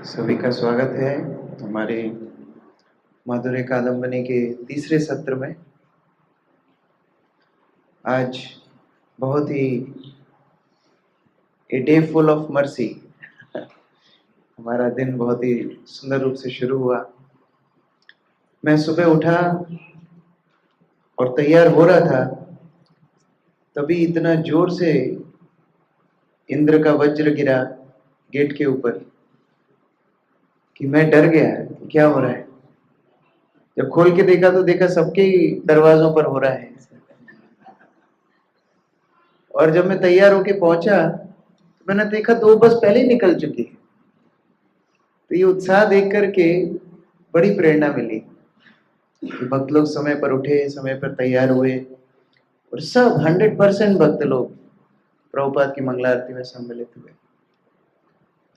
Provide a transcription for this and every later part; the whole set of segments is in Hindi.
सभी का स्वागत है हमारे माधुर्य कादम्बनी के तीसरे सत्र में। आज बहुत ही a day full of mercy हमारा दिन बहुत ही सुंदर रूप से शुरू हुआ। मैं सुबह उठा और तैयार हो रहा था, तभी इतना जोर से इंद्र का वज्र गिरा गेट के ऊपर कि मैं डर गया कि क्या हो रहा है। जब खोल के देखा तो देखा सबके ही दरवाजों पर हो रहा है। और जब मैं तैयार होके पहुंचा तो मैंने देखा 2 बस पहले ही निकल चुकी है। तो ये उत्साह देख करके बड़ी प्रेरणा मिली कि भक्त लोग समय पर उठे, समय पर तैयार हुए और सब 100% भक्त लोग प्रभुपाद की मंगला आरती में सम्मिलित हुए।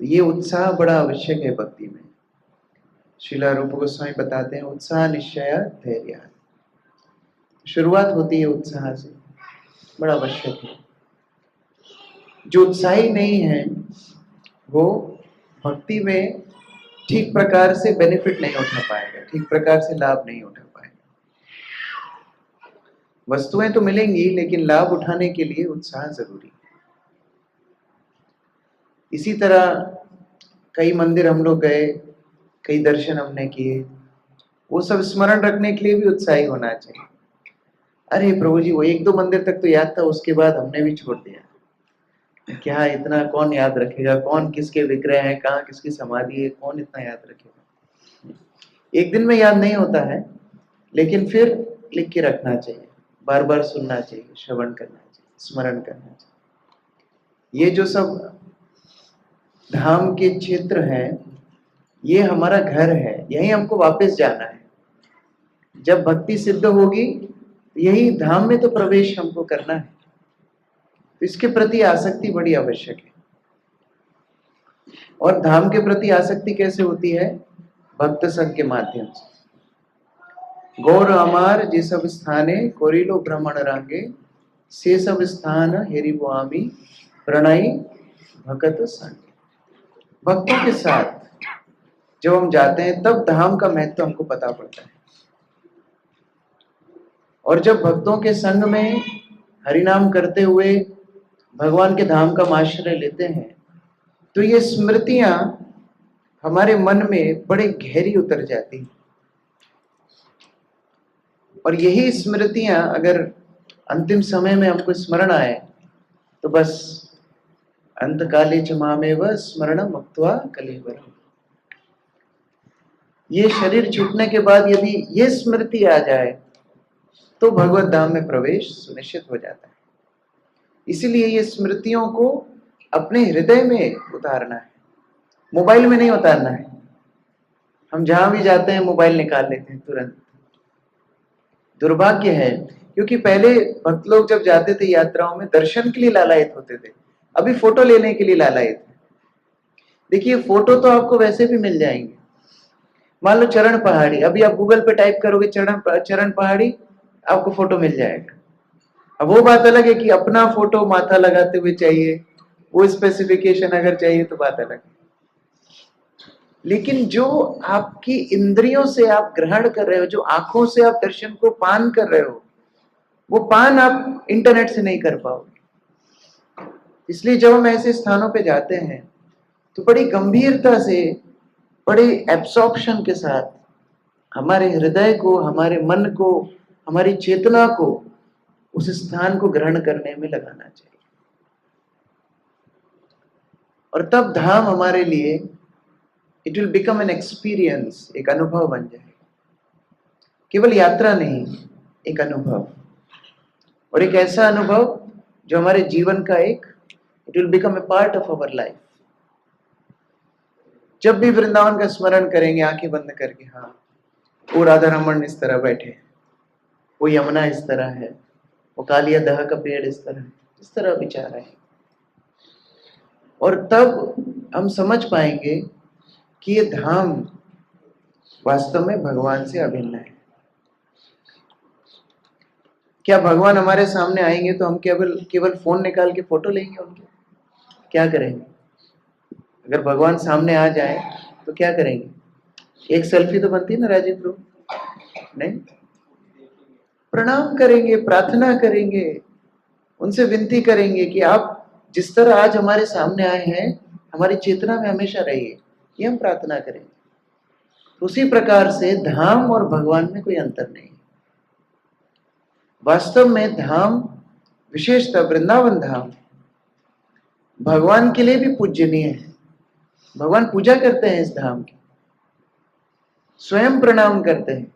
तो ये उत्साह बड़ा आवश्यक है भक्ति में। श्रीला रूप गोस्वामी बताते हैं, उत्साह निश्चय धैर्य। शुरुआत होती है उत्साह से, बड़ा आवश्यक है। जो उत्साही नहीं है वो भक्ति में ठीक प्रकार से बेनिफिट नहीं उठा पाएगा, ठीक प्रकार से लाभ नहीं उठा पाएगा। वस्तुएं तो मिलेंगी लेकिन लाभ उठाने के लिए उत्साह जरूरी है। इसी तरह कई मंदिर हम लोग गए, कई दर्शन हमने किए, वो सब स्मरण रखने के लिए भी उत्साही होना चाहिए। अरे प्रभु जी, वो 1-2 मंदिर तक तो याद था, उसके बाद हमने भी छोड़ दिया। क्या इतना कौन याद रखेगा, कौन किसके विग्रह है, कहाँ किसकी समाधि है, कौन इतना याद रखेगा। एक दिन में याद नहीं होता है, लेकिन फिर लिख के रखना चाहिए, बार बार सुनना चाहिए, श्रवण करना चाहिए, स्मरण करना चाहिए। ये जो सब धाम के क्षेत्र हैं, ये हमारा घर है, यही हमको वापस जाना है। जब भक्ति सिद्ध होगी यही धाम में तो प्रवेश हमको करना है। तो इसके प्रति आसक्ति बड़ी आवश्यक है। और धाम के प्रति आसक्ति कैसे होती है? भक्त संघ के माध्यम से। गौर अमार जे सब स्थाने कोरिलो भ्रमण रांगे, से सब स्थान हेरि बुआमी प्रणय भगत संगे। भक्तों के साथ जब हम जाते हैं तब धाम का महत्व हमको पता पड़ता है। और जब भक्तों के संग में हरिनाम करते हुए भगवान के धाम का आश्रय लेते हैं तो ये स्मृतियां हमारे मन में बड़े गहरी उतर जाती हैं। और यही स्मृतियां अगर अंतिम समय में हमको स्मरण आए तो बस अंतकाले च मामेव स्मरणम मुक्त्वा कलेवरम। ये शरीर छूटने के बाद यदि ये स्मृति आ जाए तो भगवत धाम में प्रवेश सुनिश्चित हो जाता है। इसीलिए ये स्मृतियों को अपने हृदय में उतारना है, मोबाइल में नहीं उतारना है। हम जहां भी जाते हैं मोबाइल निकाल लेते हैं तुरंत। दुर्भाग्य है, क्योंकि पहले भक्त लोग जब जाते थे यात्राओं में दर्शन के लिए लालायित होते थे, अभी फोटो लेने के लिए लालायित है। देखिए, फोटो तो आपको वैसे भी मिल जाएंगे। मान लो चरण पहाड़ी, अभी आप गूगल पे टाइप करोगे चरण पहाड़ी, आपको फोटो मिल जाएगा। अब वो बात अलग है कि अपना फोटो माथा लगाते हुए चाहिए, वो स्पेसिफिकेशन अगर चाहिए तो बात अलग है। लेकिन जो आपकी इंद्रियों से आप ग्रहण कर रहे हो, जो आंखों से आप दर्शन को पान कर रहे हो, वो पान आप इंटरनेट से नहीं कर पाओगे। इसलिए जब हम ऐसे स्थानों पे जाते हैं तो बड़ी गंभीरता से, बड़े एब्सॉर्प्शन के साथ हमारे हृदय को, हमारे मन को, हमारी चेतना को उस स्थान को ग्रहण करने में लगाना चाहिए। और तब धाम हमारे लिए it will become an experience, एक अनुभव बन जाएगा। केवल यात्रा नहीं, एक अनुभव, और एक ऐसा अनुभव जो हमारे जीवन का एक, it will become a part of our life. जब भी वृंदावन का स्मरण करेंगे आंखें बंद करके, हाँ वो राधा रमन इस तरह बैठे, वो यमुना इस तरह है, वो कालिया दह का पेड़ इस तरह है, इस तरह विचार है। और तब हम समझ पाएंगे कि ये धाम वास्तव में भगवान से अभिन्न है। क्या भगवान हमारे सामने आएंगे तो हम केवल फोन निकाल के फोटो लेंगे उनके? क्या करेंगे? अगर भगवान सामने आ जाए तो क्या करेंगे? एक सेल्फी तो बनती है ना राजीव प्रभु? नहीं, प्रणाम करेंगे, प्रार्थना करेंगे, उनसे विनती करेंगे कि आप जिस तरह आज हमारे सामने आए हैं हमारी चेतना में हमेशा रहिए, ये हम प्रार्थना करेंगे। तो उसी प्रकार से धाम और भगवान में कोई अंतर नहीं। वास्तव में धाम, विशेषतः वृंदावन धाम, भगवान के लिए भी पूजनीय है। भगवान पूजा करते हैं इस धाम की, स्वयं प्रणाम करते हैं,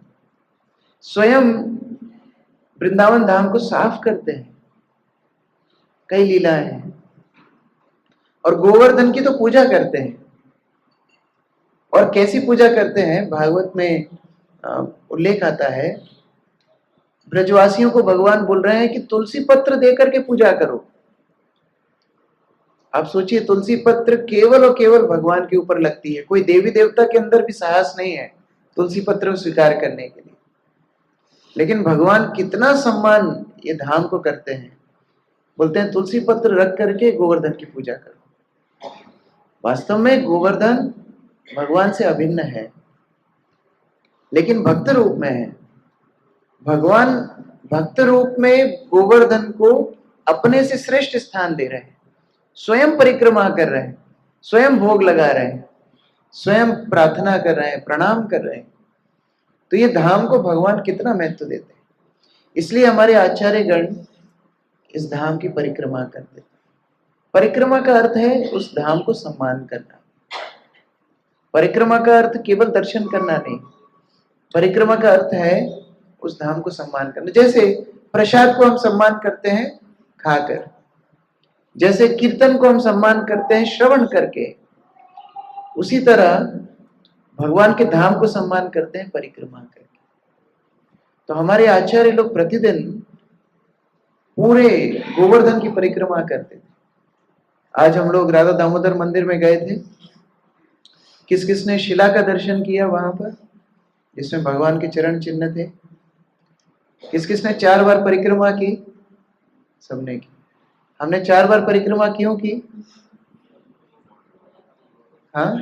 स्वयं वृंदावन धाम को साफ करते हैं। कई लीलाएं हैं। और गोवर्धन की तो पूजा करते हैं। और कैसी पूजा करते हैं? भागवत में उल्लेख आता है, ब्रजवासियों को भगवान बोल रहे हैं कि तुलसी पत्र देकर के पूजा करो। आप सोचिए, तुलसी पत्र केवल और केवल भगवान के ऊपर लगती है, कोई देवी देवता के अंदर भी साहस नहीं है तुलसी पत्र को स्वीकार करने के लिए। लेकिन भगवान कितना सम्मान ये धाम को करते हैं, बोलते हैं तुलसी पत्र रख करके गोवर्धन की पूजा करो। वास्तव में गोवर्धन भगवान से अभिन्न है, लेकिन भक्त रूप में है। भगवान भक्त रूप में गोवर्धन को अपने से श्रेष्ठ स्थान दे रहे हैं, स्वयं परिक्रमा कर रहे हैं, स्वयं भोग लगा रहे हैं, स्वयं प्रार्थना कर रहे हैं, प्रणाम कर रहे हैं। तो ये धाम को भगवान कितना महत्व देते हैं। इसलिए हमारे आचार्यगण इस धाम की परिक्रमा करते हैं। परिक्रमा का अर्थ है उस धाम को सम्मान करना। परिक्रमा का अर्थ केवल दर्शन करना नहीं, परिक्रमा का अर्थ है उस धाम को सम्मान करना। जैसे प्रसाद को हम सम्मान करते हैं खाकर, जैसे कीर्तन को हम सम्मान करते हैं श्रवण करके, उसी तरह भगवान के धाम को सम्मान करते हैं परिक्रमा करके। तो हमारे आचार्य लोग प्रतिदिन पूरे गोवर्धन की परिक्रमा करते थे। आज हम लोग राधा दामोदर मंदिर में गए थे। किस किस ने शिला का दर्शन किया वहां पर, जिसमें भगवान के चरण चिन्ह थे? किस किस ने 4 बार परिक्रमा की? सबने की। हमने 4 बार परिक्रमा क्यों की? हाँ,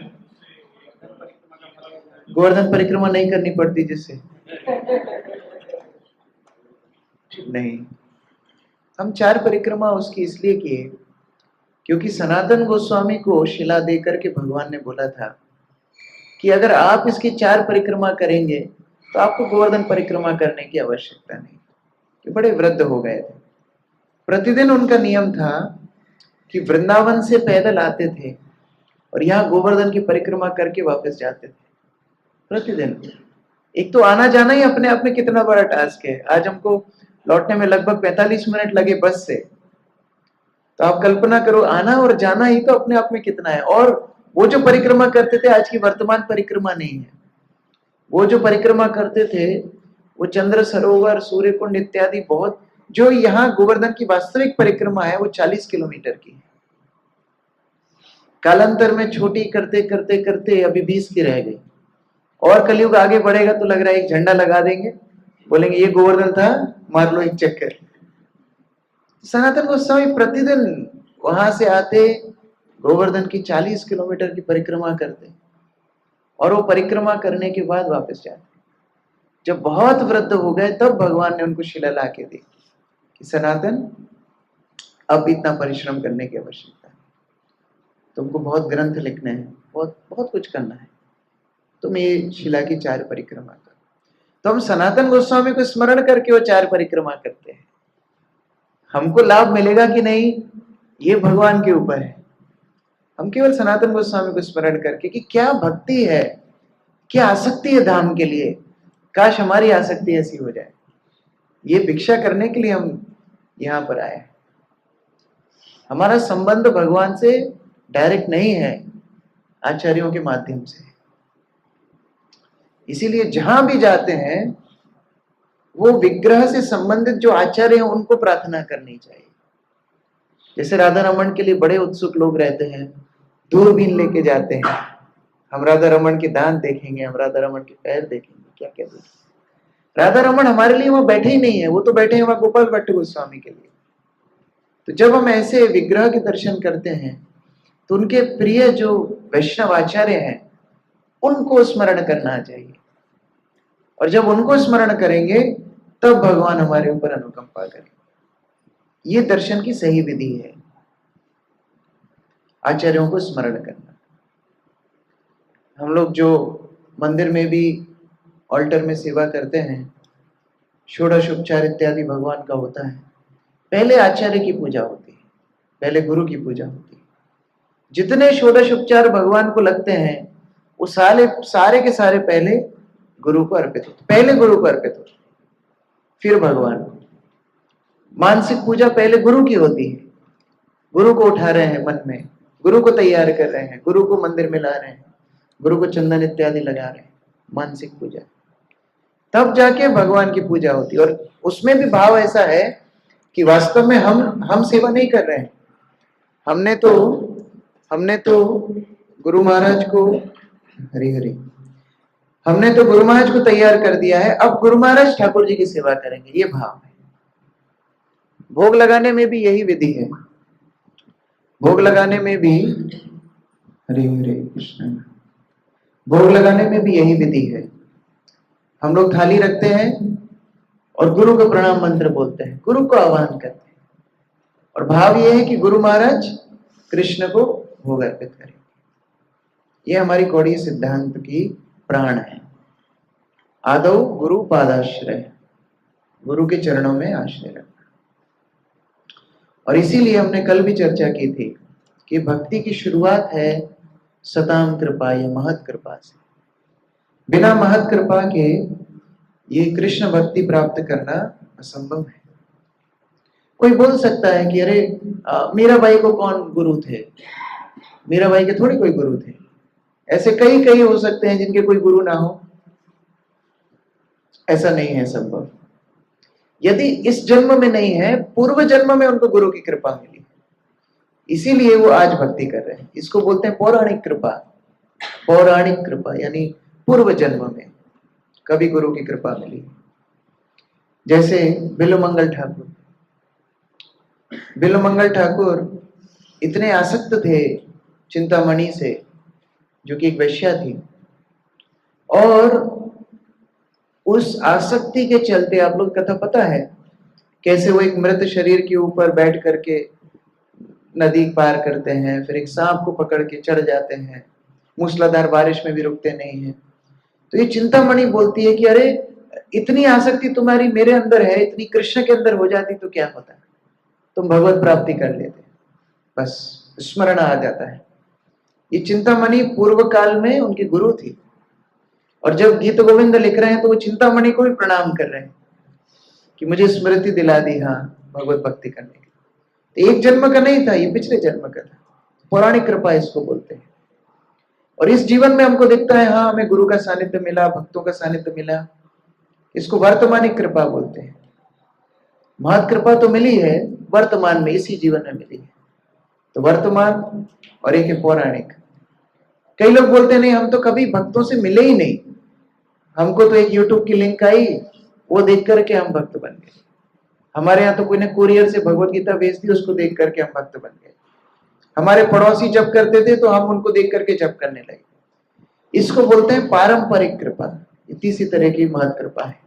गोवर्धन परिक्रमा नहीं करनी पड़ती जिससे? नहीं, हम 4 परिक्रमा उसकी इसलिए किए क्योंकि सनातन गोस्वामी को शिला देकर के भगवान ने बोला था कि अगर आप इसकी 4 परिक्रमा करेंगे तो आपको गोवर्धन परिक्रमा करने की आवश्यकता नहीं। कि बड़े वृद्ध हो गए थे। प्रतिदिन उनका नियम था कि वृंदावन से पैदल आते थे और यहाँ गोवर्धन की परिक्रमा करके वापस जाते थे प्रतिदिन। एक तो आना जाना ही अपने आप में कितना बड़ा टास्क है। आज हमको लौटने में लगभग 45 मिनट लगे बस से, तो आप कल्पना करो आना और जाना ही तो अपने आप में कितना है। और वो जो परिक्रमा करते थे आज की वर्तमान परिक्रमा नहीं है। वो जो परिक्रमा करते थे वो चंद्र सरोवर, सूर्य कुंड इत्यादि बहुत, जो यहाँ गोवर्धन की वास्तविक परिक्रमा है वो 40 किलोमीटर की है। कालांतर में छोटी करते करते करते अभी 20 की रह गई। और कलयुग आगे बढ़ेगा तो लग रहा है एक झंडा लगा देंगे, बोलेंगे ये गोवर्धन था, मार लो एक चक्कर। सनातन गोस्वामी प्रतिदिन वहां से आते, गोवर्धन की 40 किलोमीटर की परिक्रमा करते और वो परिक्रमा करने के बाद वापस जाते। जब बहुत वृद्ध हो गए तब भगवान ने उनको शिला ला के दी कि सनातन अब इतना परिश्रम करने की आवश्यकता है, तुमको बहुत ग्रंथ लिखने हैं, बहुत बहुत कुछ करना है, तुम ये शिला की 4 परिक्रमा करो। तो हम सनातन गोस्वामी को स्मरण करके वो 4 परिक्रमा करते हैं। हमको लाभ मिलेगा कि नहीं ये भगवान के ऊपर है। हम केवल सनातन गोस्वामी को स्मरण करके कि क्या भक्ति है, क्या आसक्ति है धाम के लिए, काश हमारी आसक्ति ऐसी हो जाए। ये भिक्षा करने के लिए हम यहाँ पर आए हैं। हमारा संबंध भगवान से डायरेक्ट नहीं है, आचार्यों के माध्यम से। इसीलिए जहां भी जाते हैं वो विग्रह से संबंधित जो आचार्य हैं उनको प्रार्थना करनी चाहिए। जैसे राधा रमन के लिए बड़े उत्सुक लोग रहते हैं, दूरबीन लेके जाते हैं, हम राधा रमन के दांत देखेंगे, हम राधा रमन के पैर देखेंगे, क्या क्या देखेंगे। राधा रमन हमारे लिए वहां बैठे ही नहीं है, वो तो बैठे हैं वहां गोपाल भट्ट गोस्वामी के लिए। तो जब हम ऐसे विग्रह के दर्शन करते हैं तो उनके प्रिय जो वैष्णव आचार्य हैं उनको स्मरण करना चाहिए। और जब उनको स्मरण करेंगे तब भगवान हमारे ऊपर अनुकंपा करेंगे। ये दर्शन की सही विधि है, आचार्यों को स्मरण करना। हम लोग जो मंदिर में भी ऑल्टर में सेवा करते हैं, षोडशोपचार इत्यादि भगवान का होता है, पहले आचार्य की पूजा होती है, पहले गुरु की पूजा होती है। जितने षोडशोपचार भगवान को लगते हैं वो सारे के सारे पहले गुरु को अर्पित होते, पहले गुरु को अर्पित होते, फिर भगवान को। मानसिक पूजा पहले गुरु की होती है, गुरु को उठा रहे हैं मन में, गुरु को तैयार कर रहे हैं, गुरु को मंदिर में ला रहे हैं, गुरु को चंदन इत्यादि लगा रहे हैं, मानसिक पूजा। तब जाके भगवान की पूजा होती है। और उसमें भी भाव ऐसा है कि वास्तव में हम सेवा नहीं कर रहे हैं। हमने तो गुरु महाराज को, हरि हरि, हमने तो गुरु महाराज को तैयार कर दिया है, अब गुरु महाराज ठाकुर जी की सेवा करेंगे, ये भाव है। भोग लगाने में भी यही विधि है, भोग लगाने में भी, हरे हरे कृष्ण, भोग लगाने में भी यही विधि है। हम लोग थाली रखते हैं और गुरु को प्रणाम मंत्र बोलते हैं, गुरु को आह्वान करते हैं, और भाव यह है कि गुरु महाराज कृष्ण को भोग अर्पित करेंगे। ये हमारी कौड़ीय सिद्धांत की प्राण है। आदौ गुरु पादाश्रय, गुरु के चरणों में आश्रय रखना। और इसीलिए हमने कल भी चर्चा की थी कि भक्ति की शुरुआत है सताम कृपा या महत कृपा से। बिना महत कृपा के ये कृष्ण भक्ति प्राप्त करना असंभव है। कोई बोल सकता है कि अरे मीराबाई को कौन गुरु थे, मीराबाई के थोड़ी कोई गुरु थे। ऐसे कई कई हो सकते हैं जिनके कोई गुरु ना हो, ऐसा नहीं है संभव। यदि इस जन्म में नहीं है, पूर्व जन्म में उनको गुरु की कृपा मिली, इसीलिए वो आज भक्ति कर रहे हैं। इसको बोलते हैं पौराणिक कृपा। पौराणिक कृपा यानी पूर्व जन्म में कभी गुरु की कृपा मिली। जैसे बिल्वमंगल ठाकुर, बिल्वमंगल ठाकुर इतने आसक्त थे चिंतामणि से, जो कि एक वैश्या थी, और उस आसक्ति के चलते, आप लोग कथा पता है कैसे वो एक मृत शरीर के ऊपर बैठ करके नदी पार करते हैं, फिर एक सांप को पकड़ के चढ़ जाते हैं, मूसलाधार बारिश में भी रुकते नहीं हैं। तो ये चिंतामणि बोलती है कि अरे इतनी आसक्ति तुम्हारी मेरे अंदर है, इतनी कृष्ण के अंदर हो जाती तो क्या होता, तुम भगवत प्राप्ति कर लेते। बस स्मरण आ जाता है। ये चिंतामणि पूर्व काल में उनकी गुरु थी, और जब गीत गोविंद लिख रहे हैं तो वो चिंतामणि को भी प्रणाम कर रहे हैं कि मुझे स्मृति दिला दी हाँ भगवत भक्ति करने की। तो एक जन्म का नहीं था, ये पिछले जन्म का था। पौराणिक कृपा इसको बोलते हैं। और इस जीवन में हमको दिखता है हाँ हमें गुरु का सानिध्य मिला, भक्तों का सानिध्य मिला, इसको वर्तमानिक कृपा बोलते हैं। महत कृपा तो मिली है वर्तमान में, इसी जीवन में मिली है। तो वर्तमान और एक है पौराणिक। कई लोग बोलते हैं नहीं हम तो कभी भक्तों से मिले ही नहीं, हमको तो एक YouTube की लिंक आई, वो देख करके हम भक्त बन गए। हमारे यहाँ तो कोई ने कुरियर से भगवत गीता भेज दी, उसको देख करके हम भक्त बन गए। हमारे पड़ोसी जप करते थे तो हम उनको देख करके जप करने लगे। इसको बोलते हैं पारंपरिक कृपा। तीसरी तरह की महत कृपा है।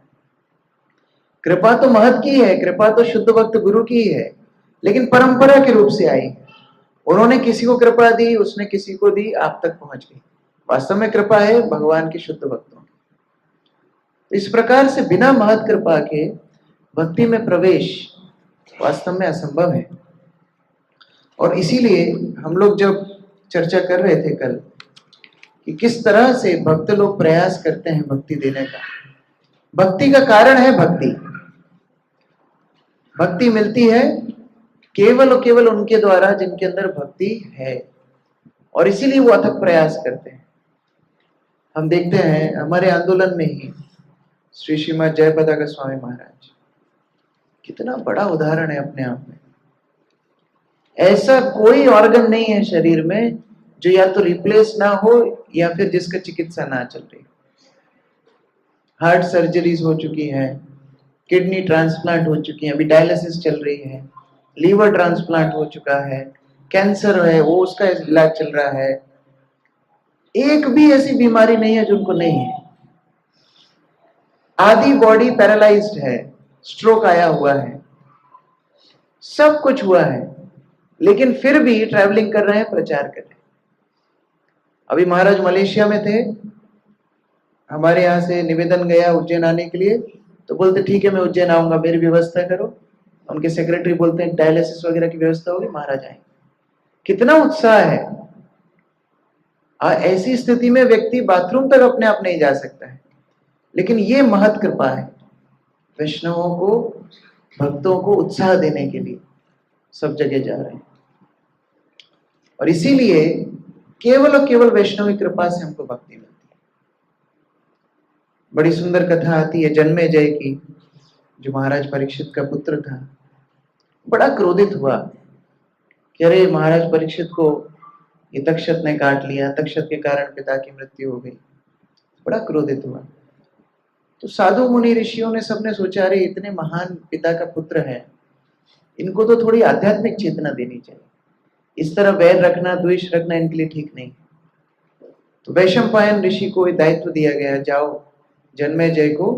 कृपा तो महत की है, कृपा तो शुद्ध भक्त गुरु की है, लेकिन परंपरा के रूप से आई। उन्होंने किसी को कृपा दी, उसने किसी को दी, आप तक पहुंच गई। वास्तव में कृपा है भगवान के शुद्ध भक्तों की। इस प्रकार से बिना महत कृपा के भक्ति में प्रवेश वास्तव में असंभव है। और इसीलिए हम लोग जब चर्चा कर रहे थे कल कि किस तरह से भक्त लोग प्रयास करते हैं भक्ति देने का, भक्ति का कारण है भक्ति। भक्ति मिलती है केवल और केवल उनके द्वारा जिनके अंदर भक्ति है, और इसीलिए वो अथक प्रयास करते हैं। हम देखते हैं हमारे आंदोलन में ही श्री श्रीमद जयप्रदा का स्वामी महाराज कितना बड़ा उदाहरण है अपने आप में। ऐसा कोई ऑर्गन नहीं है शरीर में जो या तो रिप्लेस ना हो या फिर जिसका चिकित्सा ना चल रही। हार्ट सर्जरीज हो चुकी है, किडनी ट्रांसप्लांट हो चुकी है, अभी डायलिसिस चल रही है, लीवर ट्रांसप्लांट हो चुका है, कैंसर है वो उसका इलाज चल रहा है, एक भी ऐसी बीमारी नहीं है जो उनको नहीं है। आधी बॉडी पैरालाइज्ड है, स्ट्रोक आया हुआ है, सब कुछ हुआ है, लेकिन फिर भी ट्रैवलिंग कर रहे हैं, प्रचार कर रहे हैं। अभी महाराज मलेशिया में थे, हमारे यहाँ से निवेदन गया उज्जैन आने के लिए, तो बोलते ठीक है मैं उज्जैन आऊंगा, मेरी व्यवस्था करो। उनके सेक्रेटरी बोलते हैं डायलिसिस वगैरह की व्यवस्था होगी, महाराज आएंगे। कितना उत्साह है। ऐसी स्थिति में व्यक्ति बाथरूम तक अपने आप नहीं जा सकता है, लेकिन ये महत कृपा है। वैष्णवों को, भक्तों को उत्साह देने के लिए सब जगह जा रहे हैं, और इसीलिए केवल और केवल वैष्णव की कृपा से हमको भक्ति मिलती है। बड़ी सुंदर कथा आती है जन्मेजय की, जो महाराज परीक्षित का पुत्र था। बड़ा क्रोधित हुआ कि अरे महाराज परीक्षित को ये तक्षक ने काट लिया, तक्षक के कारण पिता की मृत्यु हो गई। बड़ा क्रोधित हुआ। तो साधु मुनि ऋषियों ने सबने सोचा अरे इतने महान पिता का पुत्र है, इनको तो थोड़ी आध्यात्मिक चेतना देनी चाहिए, इस तरह वैर रखना, द्वेष रखना इनके लिए ठीक नहीं। तो वैशंपायन ऋषि को दायित्व दिया गया, जाओ जन्मेजय को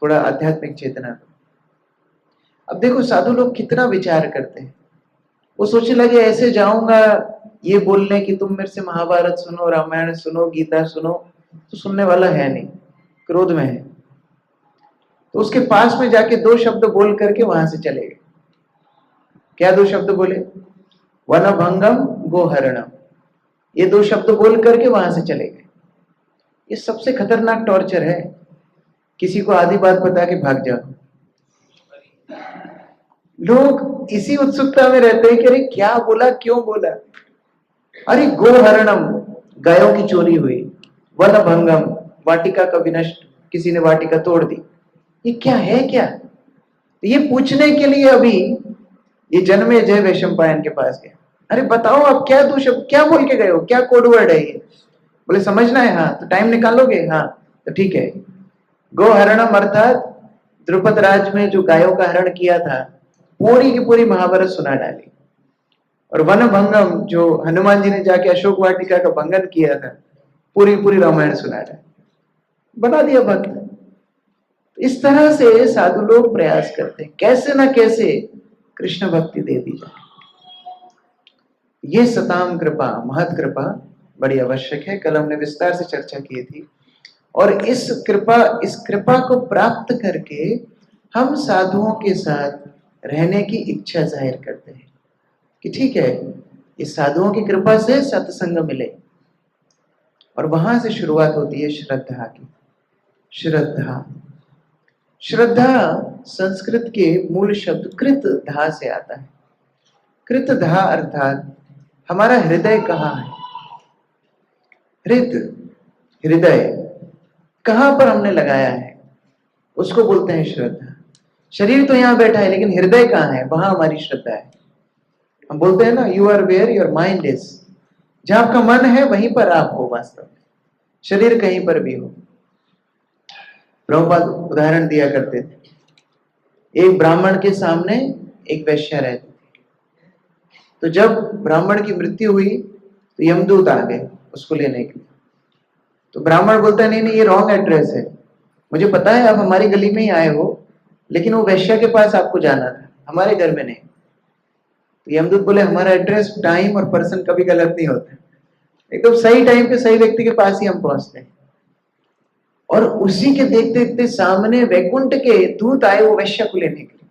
थोड़ा आध्यात्मिक चेतना दो। अब देखो साधु लोग कितना विचार करते हैं। वो सोचने लगे ऐसे जाऊंगा ये बोलने कि तुम मेरे से महाभारत सुनो, रामायण सुनो, गीता सुनो, तो सुनने वाला है नहीं, क्रोध में है। तो उसके पास में जाके दो शब्द बोल करके वहां से चले गए। क्या दो शब्द बोले? वनभंगम गोहरणम, ये दो शब्द बोल करके वहां से चले गए। ये सबसे खतरनाक टॉर्चर है, किसी को आधी बात बता के भाग जाओ। लोग इसी उत्सुकता में रहते हैं कि अरे क्या बोला, क्यों बोला। अरे गोहरणम, गायों की चोरी हुई, वनभंगम, वाटिका का विनष्ट, किसी ने वाटिका तोड़ दी। ये क्या है? क्या ये पूछने के लिए अभी ये जन्मेजय वैशंपायन के पास गया। अरे बताओ आप क्या दो शब्द क्या बोल के गए हो, क्या कोड वर्ड है ये? बोले समझना है, हाँ तो टाइम निकालोगे, हाँ तो ठीक है। गोहरणम अर्थात द्रुपद राज में जो गायों का हरण किया था, पूरी की पूरी महाभारत सुना डाली। और वनभंगम, जो हनुमान जी ने जाके अशोक वाटिका का भंगन किया था, पूरी पूरी रामायण सुना डाली, बना दिया भक्त। इस तरह से साधु लोग प्रयास करते हैं कैसे ना कैसे कृष्ण भक्ति दे दी जाए। ये सताम कृपा, महत कृपा बड़ी आवश्यक है। कल हमने विस्तार से चर्चा की थी। और इस कृपा को प्राप्त करके हम साधुओं के साथ रहने की इच्छा जाहिर करते हैं कि ठीक है, इस साधुओं की कृपा से सत्संग मिले। और वहां से शुरुआत होती है श्रद्धा की। श्रद्धा, श्रद्धा संस्कृत के मूल शब्द कृत धा से आता है। कृत धा अर्थात हमारा हृदय कहाँ है। हृदय कहां पर हमने लगाया है, उसको बोलते हैं श्रद्धा। शरीर तो यहां बैठा है, लेकिन हृदय कहां है, वहां हमारी श्रद्धा है। हम बोलते हैं ना, you are where your mind is. जहां आपका मन है वहीं पर आप हो वास्तव में, शरीर कहीं पर भी हो। प्रभुपाद उदाहरण दिया करते थे। एक ब्राह्मण के सामने एक वैश्या रहती थी। तो जब ब्राह्मण की मृत्यु हुई तो यमदूत आ गए उसको लेने के लिए। तो ब्राह्मण बोलता है नहीं नहीं, ये रॉन्ग एड्रेस है, मुझे पता है आप हमारी गली में ही आए हो, लेकिन वो वैश्या के पास आपको जाना था, हमारे घर में नहीं। तो यमदूत बोले हमारा एड्रेस, टाइम और पर्सन कभी गलत नहीं होता, एकदम सही टाइम पे सही व्यक्ति के पास ही हम पहुंचते हैं। और उसी के देखते देखते सामने वैकुंठ के दूत आए वो वैश्या को लेने के लिए।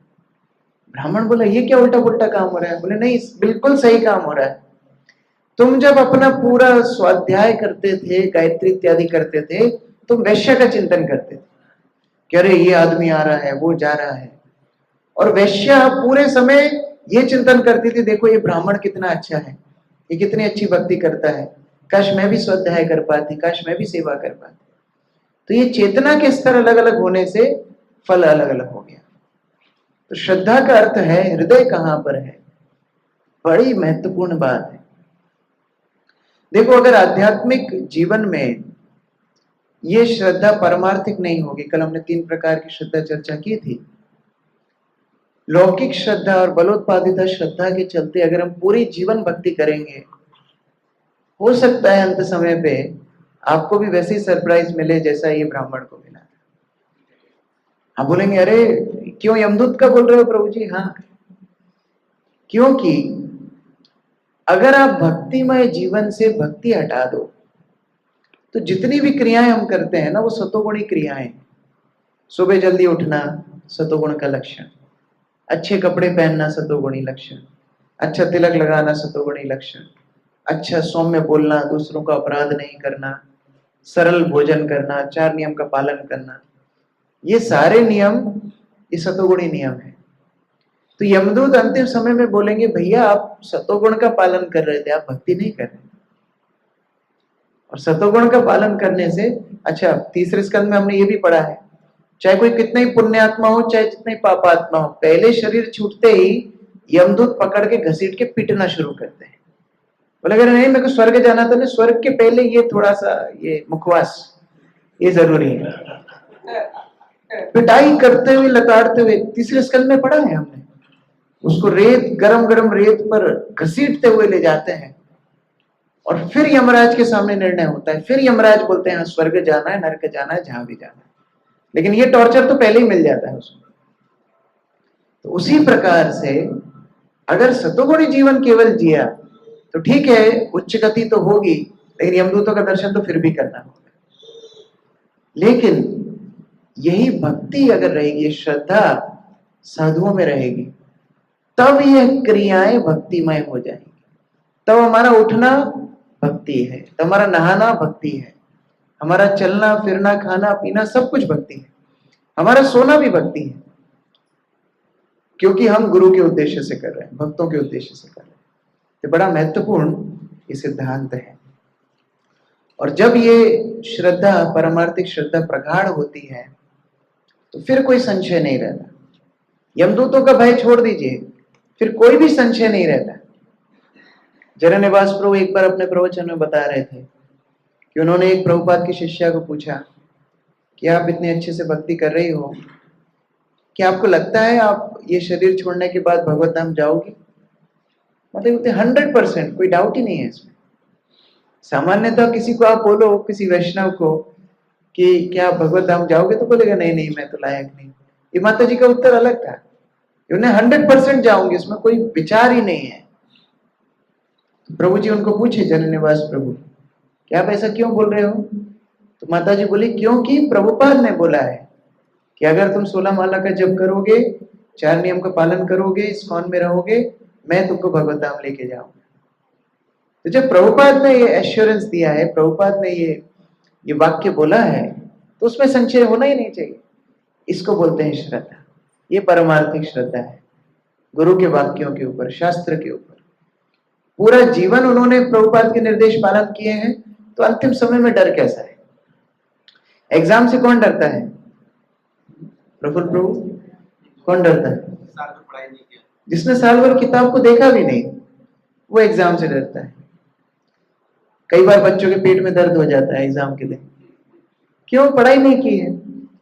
ब्राह्मण बोला ये क्या उल्टा पुल्टा काम हो रहा है? बोले नहीं, बिल्कुल सही काम हो रहा है। तुम जब अपना पूरा स्वाध्याय करते थे, गायत्री इत्यादि करते थे, तुम वैश्य का चिंतन करते थे कि अरे ये आदमी आ रहा है, वो जा रहा है। और वैश्या पूरे समय ये चिंतन करती थी, देखो ये ब्राह्मण कितना अच्छा है, ये कितनी अच्छी भक्ति करता है, काश मैं भी स्वाध्याय कर पाती, काश मैं भी सेवा कर पाती। तो ये चेतना के स्तर अलग अलग होने से फल अलग अलग हो गया। तो श्रद्धा का अर्थ है हृदय कहां पर है, बड़ी महत्वपूर्ण बात है। देखो अगर आध्यात्मिक जीवन में ये श्रद्धा परमार्थिक नहीं होगी, कल हमने 3 प्रकार की श्रद्धा चर्चा की थी। लौकिक श्रद्धा और बलोत्पादिता श्रद्धा के चलते अगर हम पूरी जीवन भक्ति करेंगे, हो सकता है अंत समय पे आपको भी वैसे ही सरप्राइज मिले जैसा ये ब्राह्मण को मिला। आप बोलेंगे अरे क्यों यमदूत का बोल रहे हो प्रभु जी? हाँ, क्योंकि अगर आप भक्तिमय जीवन से भक्ति हटा दो तो जितनी भी क्रियाएं हम करते हैं ना, वो सतोगुणी क्रियाएं। सुबह जल्दी उठना सतोगुण का लक्षण, अच्छे कपड़े पहनना सतोगुणी लक्षण, अच्छा तिलक लगाना सतोगुणी लक्षण, अच्छा सौम्य बोलना, दूसरों का अपराध नहीं करना, सरल भोजन करना, 4 नियम का पालन करना, ये सारे नियम ये सतोगुणी नियम है। तो यमदूत अंतिम समय में बोलेंगे भैया आप सतोगुण का पालन कर रहे थे, आप भक्ति नहीं कर रहे। और सतोगुण का पालन करने से, अच्छा तीसरे स्कंद में हमने ये भी पढ़ा है, चाहे कोई कितना ही पुण्यात्मा हो, चाहे जितना ही पापात्मा हो, पहले शरीर छूटते ही यमदूत पकड़ के घसीट के पीटना शुरू करते हैं। बोले अगर नहीं मेरे को स्वर्ग जाना था ना, स्वर्ग के पहले ये थोड़ा सा ये मुखवास ये जरूरी है। पिटाई करते हुए लताड़ते हुए, तीसरे स्कंद में पढ़ा है हमने, उसको रेत गरम गरम रेत पर घसीटते हुए ले जाते हैं और फिर यमराज के सामने निर्णय होता है। फिर यमराज बोलते हैं स्वर्ग जाना है, नरक जाना है, जहां भी जाना है। लेकिन ये टॉर्चर तो पहले ही मिल जाता है उसको। तो उसी प्रकार से अगर सतोगुणी जीवन केवल जिया तो ठीक है, उच्च गति तो होगी, लेकिन यमदूतों का दर्शन तो फिर भी करना होगा। लेकिन यही भक्ति अगर रहेगी, श्रद्धा साधुओं में रहेगी, तब यह क्रियाएं भक्तिमय हो जाएंगी। तब हमारा उठना भक्ति है, तब हमारा नहाना भक्ति है, हमारा चलना फिरना खाना पीना सब कुछ भक्ति है, हमारा सोना भी भक्ति है, क्योंकि हम गुरु के उद्देश्य से कर रहे हैं, भक्तों के उद्देश्य से कर रहे हैं। ये बड़ा महत्वपूर्ण ये सिद्धांत है। और जब ये श्रद्धा, परमार्थिक श्रद्धा प्रगाढ़ होती है तो फिर कोई संशय नहीं रहता। यमदूतों का भय छोड़ दीजिए, फिर कोई भी संशय नहीं रहता। जरनिवास प्रभु एक बार अपने प्रवचन में बता रहे थे कि उन्होंने एक प्रभुपाद की शिष्या को पूछा कि आप इतने अच्छे से भक्ति कर रही हो, क्या आपको लगता है आप ये शरीर छोड़ने के बाद भगवत धाम जाओगी? मतलब 100%, कोई डाउट ही नहीं है इसमें। सामान्यतः किसी को आप बोलो, किसी वैष्णव को कि क्या आप भगवत धाम जाओगे, तो बोलेगा नहीं नहीं मैं तो लायक नहीं। ये माता जी का उत्तर अलग था, उन्हें 100% जाऊंगी, इसमें कोई विचार ही नहीं है। तो प्रभु जी उनको पूछे, जरनिवास प्रभु क्या आप ऐसा क्यों बोल रहे हो? तो माता जी बोली क्योंकि प्रभुपाद ने बोला है कि अगर तुम 16 माला का जप करोगे, 4 नियम का पालन करोगे, इस्कॉन में रहोगे, मैं तुमको भगवत धाम लेके जाऊंगा। तो जब प्रभुपाद ने ये एश्योरेंस दिया है, प्रभुपाद ने ये वाक्य बोला है, तो उसमें संशय होना ही नहीं चाहिए। इसको बोलते हैं श्रद्धा। ये परमार्थिक श्रद्धा है, गुरु के वाक्यों के ऊपर, शास्त्र के ऊपर। पूरा जीवन उन्होंने प्रभुपाद के निर्देश पालन किए हैं, तो अंतिम समय में डर कैसा है? एग्जाम से कौन डरता है? प्रफुल्ल प्रभु, कौन डरता है? जिसने साल भर किताब को देखा भी नहीं, वो एग्जाम से डरता है। कई बार बच्चों के पेट में दर्द हो जाता है एग्जाम के दिन, क्यों? पढ़ाई नहीं की है।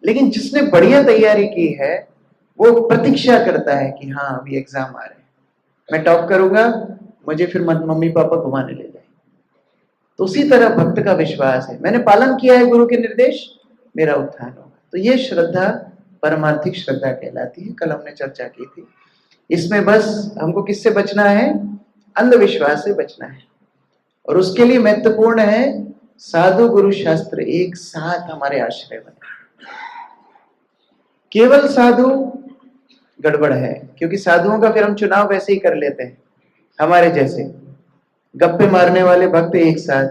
लेकिन जिसने बढ़िया तैयारी की है, वो प्रतीक्षा करता है कि हाँ अभी एग्जाम आ रहे हैं, मैं टॉप करूंगा, मुझे फिर मम्मी पापा घुमाने ले जाए। तो उसी तरह भक्त का विश्वास है, मैंने पालन किया है गुरु के निर्देश, मेरा उत्थान होगा। तो ये श्रद्धा परमार्थिक श्रद्धा कहलाती है। कल हमने चर्चा की थी। इसमें बस हमको किससे बचना है? अंधविश्वास से बचना है। और उसके लिए महत्वपूर्ण है साधु गुरु शास्त्र एक साथ हमारे आश्रय बने। केवल साधु गड़बड़ है, क्योंकि साधुओं का फिर हम चुनाव वैसे ही कर लेते हैं। हमारे जैसे गप्पे मारने वाले भक्त एक साथ,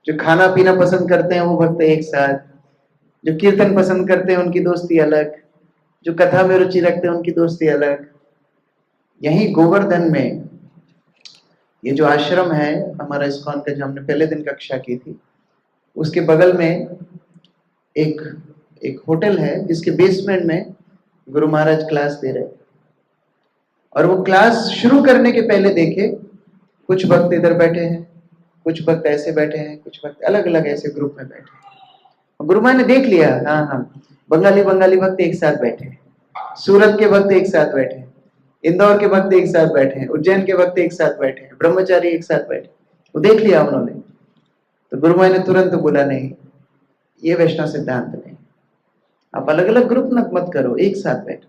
जो खाना पीना पसंद करते हैं वो भक्त एक साथ, जो कीर्तन पसंद करते हैं उनकी दोस्ती अलग, जो कथा में रुचि रखते हैं उनकी दोस्ती अलग। यही गोवर्धन में ये जो आश्रम है हमारा इस्कॉन का, जो हमने पहले दिन कक्षा की थी, उसके बगल में एक होटल है जिसके बेसमेंट में गुरु महाराज क्लास दे रहे। और वो क्लास शुरू करने के पहले देखे कुछ भक्त इधर बैठे हैं, कुछ भक्त ऐसे बैठे हैं, कुछ भक्त अलग अलग ऐसे ग्रुप में बैठे हैं। गुरु महाराज ने देख लिया, हाँ बंगाली भक्त एक साथ बैठे हैं, सूरत के भक्त एक साथ बैठे हैं, इंदौर के भक्त एक साथ बैठे हैं, उज्जैन के भक्त एक साथ बैठे हैं, ब्रह्मचारी एक साथ बैठे। वो देख लिया उन्होंने। तो गुरु माई ने तुरंत बोला, नहीं, ये वैष्णव सिद्धांत नहीं, आप अलग अलग ग्रुप मत करो, एक साथ बैठो।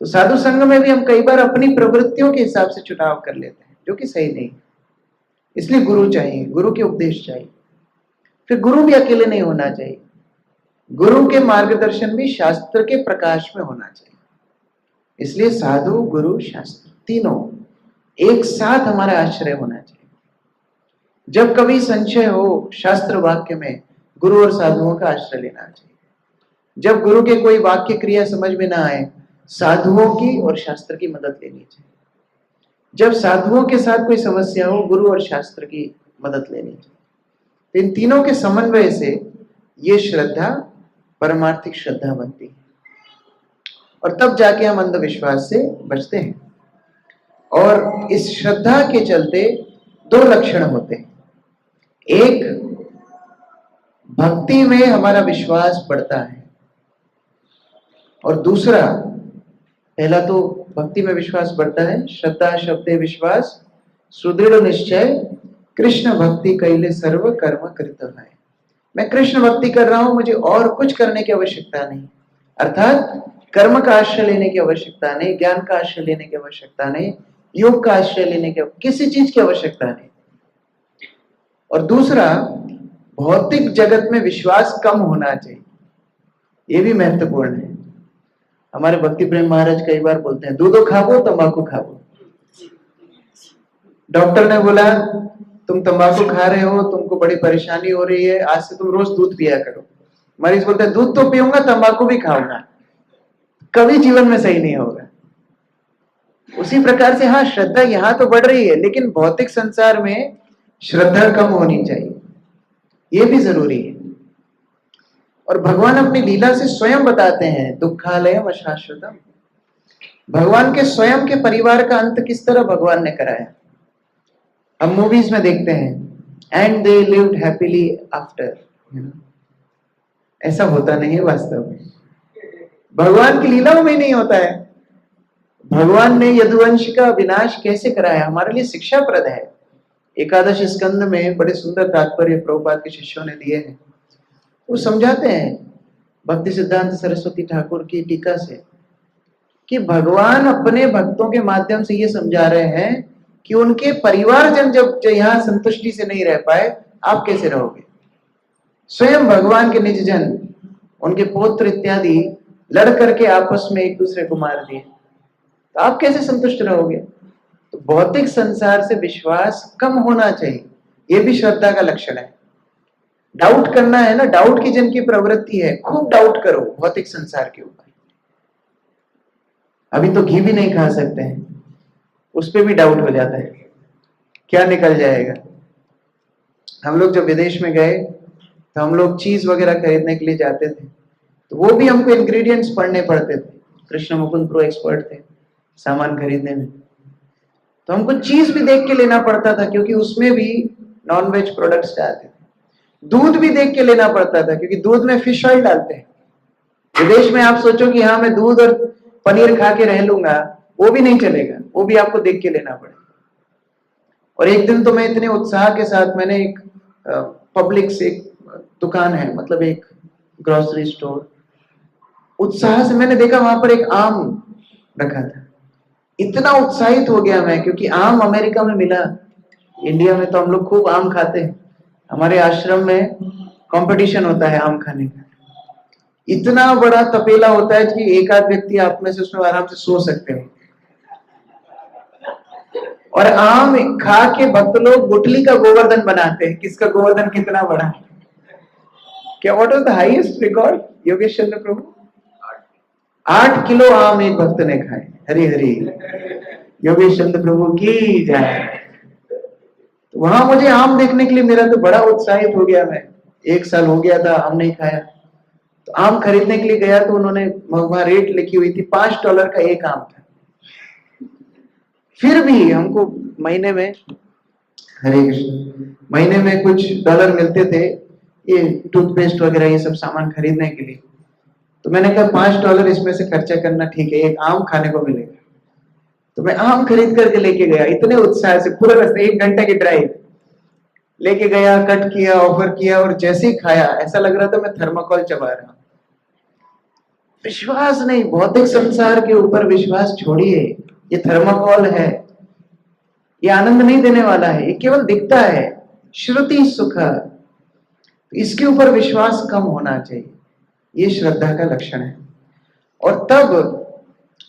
तो साधु संघ में भी हम कई बार अपनी प्रवृत्तियों के हिसाब से चुनाव कर लेते हैं, जो कि सही नहीं। इसलिए गुरु चाहिए, गुरु के उपदेश चाहिए। फिर गुरु भी अकेले नहीं होना चाहिए, गुरु के मार्गदर्शन भी शास्त्र के प्रकाश में होना चाहिए। इसलिए साधु, गुरु, शास्त्र तीनों एक साथ हमारा आश्रय होना चाहिए। जब कभी संशय हो शास्त्र वाक्य में, गुरु और साधुओं का आश्रय लेना चाहिए। जब गुरु के कोई वाक्य क्रिया समझ में ना आए, साधुओं की और शास्त्र की मदद लेनी चाहिए। जब साधुओं के साथ कोई समस्या हो, गुरु और शास्त्र की मदद लेनी चाहिए। इन तीनों के समन्वय से ये श्रद्धा परमार्थिक श्रद्धा बनती है, और तब जाके हम अंधविश्वास से बचते हैं। और इस श्रद्धा के चलते दो लक्षण होते हैं। एक, भक्ति में हमारा विश्वास बढ़ता है, और दूसरा, पहला तो भक्ति में विश्वास बढ़ता है, श्रद्धा शब्दे विश्वास सुदृढ़ निश्चय कृष्ण भक्ति कैले सर्व कर्म कृत है। मैं कृष्ण भक्ति कर रहा हूं, मुझे और कुछ करने की आवश्यकता नहीं, अर्थात कर्म का आश्रय लेने की आवश्यकता नहीं, ज्ञान का आश्रय लेने की आवश्यकता नहीं, योग का आश्रय लेने की, किसी चीज की आवश्यकता नहीं। और दूसरा, भौतिक जगत में विश्वास कम होना चाहिए, ये भी महत्वपूर्ण है। हमारे भक्ति प्रेम महाराज कई बार बोलते हैं, दूधो खाओ तंबाकू खाओ। डॉक्टर ने बोला तुम तंबाकू खा रहे हो, तुमको बड़ी परेशानी हो रही है, आज से तुम रोज दूध पिया करो। मरीज बोलते हैं दूध तो पीऊंगा, तंबाकू भी खाऊंगा, कभी जीवन में सही नहीं होगा। उसी प्रकार से हाँ, श्रद्धा यहाँ तो बढ़ रही है, लेकिन भौतिक संसार में श्रद्धा कम होनी चाहिए, ये भी जरूरी है। और भगवान अपनी लीला से स्वयं बताते हैं, दुखालयम अशाश्वतम। भगवान के स्वयं के परिवार का अंत किस तरह भगवान ने कराया। हम मूवीज में देखते हैं, and they lived happily after, ऐसा होता नहीं है वास्तव में। भगवान की लीलाओं में नहीं होता है। भगवान ने यदुवंश का विनाश कैसे कराया, हमारे लिए शिक्षाप्रद है। एकादश स्कंद में बड़े सुंदर तात्पर्य प्रभुपाद के शिष्यों ने दिए हैं। वो समझाते हैं भक्ति सिद्धांत सरस्वती ठाकुर की टीका से, कि भगवान अपने भक्तों के माध्यम से ये समझा रहे हैं कि उनके परिवारजन जब यहाँ संतुष्टि से नहीं रह पाए, आप कैसे रहोगे। स्वयं भगवान के निज जन, उनके पौत्र इत्यादि लड़ करके आपस में एक दूसरे को मार दिए, तो आप कैसे संतुष्ट रहोगे। तो भौतिक संसार से विश्वास कम होना चाहिए, ये भी श्रद्धा का लक्षण है। डाउट करना है ना, डाउट की जिनकी प्रवृत्ति है, खूब डाउट करो भौतिक संसार के ऊपर। अभी तो घी भी नहीं खा सकते हैं, उस पर भी डाउट हो जाता है, क्या निकल जाएगा। हम लोग जब विदेश में गए तो हम लोग चीज वगैरह खरीदने के लिए जाते थे, तो वो भी हमको इंग्रेडिएंट्स पढ़ने पड़ते थे। कृष्ण मुकुंद प्रो एक्सपर्ट थे सामान खरीदने में, तो हमको चीज भी देख के लेना पड़ता था, क्योंकि उसमें भी नॉनवेज प्रोडक्ट्स डालते थे। दूध भी देख के लेना पड़ता था, क्योंकि दूध में फिश ऑयल डालते हैं। विदेश में आप सोचो कि हाँ मैं दूध और पनीर खा के रह लूंगा, वो भी नहीं चलेगा, वो भी आपको देख के लेना पड़ेगा। और एक दिन तो मैं इतने उत्साह के साथ, मैंने एक पब्लिक से एक दुकान है, मतलब एक ग्रोसरी स्टोर, उत्साह से मैंने देखा वहां पर एक आम रखा था। इतना उत्साहित हो गया मैं, क्योंकि आम अमेरिका में मिला। इंडिया में तो हम लोग खूब आम खाते हैं, हमारे आश्रम में कंपटीशन होता है आम खाने का। इतना बड़ा तपेला होता है कि एक आध व्यक्ति आप में से उसमें आराम से सो सकते हो। और आम खा के भक्त लोग गुटली का गोवर्धन बनाते हैं, किसका गोवर्धन कितना बड़ा है। क्या what was the highest record Yogesh Chandra Prabhu? 8 kilo आम एक भक्त ने खाए। हरी हरी योगेश चंद्र प्रभु की जय। तो वहां मुझे आम देखने के लिए मेरा तो बड़ा उत्साहित हो गया। मैं 1 साल हो गया था आम नहीं खाया, तो आम खरीदने के लिए गया, तो उन्होंने वहां रेट लिखी हुई थी, $5 का एक आम था। फिर भी हमको महीने में, हरे कृष्ण, महीने में कुछ डॉलर मिलते थे ये टूथपेस्ट वगैरह ये सब सामान खरीदने के लिए। तो मैंने कहा $5 इसमें से खर्चा करना ठीक है, एक आम खाने को मिलेगा। तो मैं आम खरीद करके लेके गया, इतने उत्साह से, पूरा रास्ता 1 घंटे की ड्राइव। लेके गया, कट किया, ऑफर किया और जैसे ही खाया ऐसा लग रहा था मैं थर्माकोल चबा रहा हूं। विश्वास नहीं, भौतिक संसार के ऊपर विश्वास छोड़िए। ये थर्माकोल है, ये आनंद नहीं देने वाला है, ये केवल दिखता है। श्रुति सुख, इसके ऊपर विश्वास कम होना चाहिए। ये श्रद्धा का लक्षण है और तब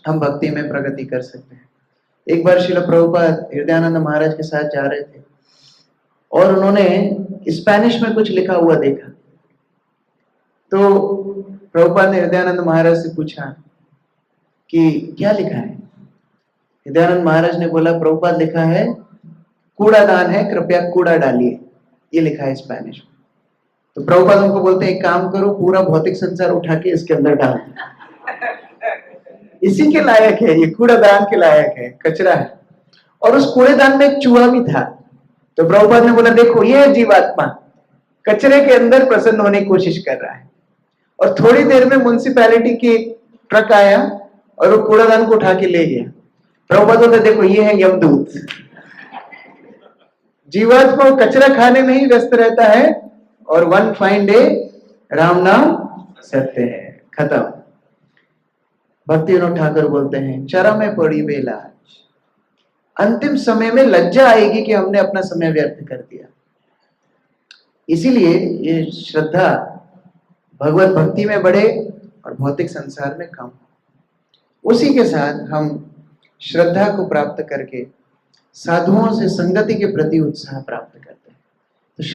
हम भक्ति में प्रगति कर सकते हैं। एक बार श्रील प्रभुपाद हृदयानंद महाराज के साथ जा रहे थे और उन्होंने स्पेनिश में कुछ लिखा हुआ देखा। तो प्रभुपाद ने हृदयानंद महाराज से पूछा कि क्या लिखा है। हृदयानंद महाराज ने बोला, प्रभुपाद लिखा है कूड़ादान है, कृपया कूड़ा डालिए, ये लिखा है स्पेनिश में। तो प्रभुपाद उनको बोलते हैं, एक काम करो, पूरा भौतिक संसार उठा के इसके अंदर डाल दो, इसी के लायक है, ये कूड़ादान के लायक है, कचरा है। और उस कूड़ेदान में एक चूहा भी था। तो प्रभुपाद ने बोला, देखो ये है जीवात्मा, कचरे के अंदर प्रसन्न होने की कोशिश कर रहा है। और थोड़ी देर में म्युनिसिपैलिटी की ट्रक आया और वो कूड़ादान को उठा के ले गया। प्रभुपाद बोलते, देखो ये है यमदूत। जीवात्मा कचरा खाने में ही व्यस्त रहता है और वन फाइन डे राम नाम सत्य है, खत्म। भक्ति विनोद ठाकुर बोलते हैं, चरम में पड़ी बेलाज, अंतिम समय में लज्जा आएगी कि हमने अपना समय व्यर्थ कर दिया। इसीलिए ये श्रद्धा भगवत भक्ति में बढ़े और भौतिक संसार में कम। उसी के साथ हम श्रद्धा को प्राप्त करके साधुओं से संगति के प्रति उत्साह प्राप्त करते हैं।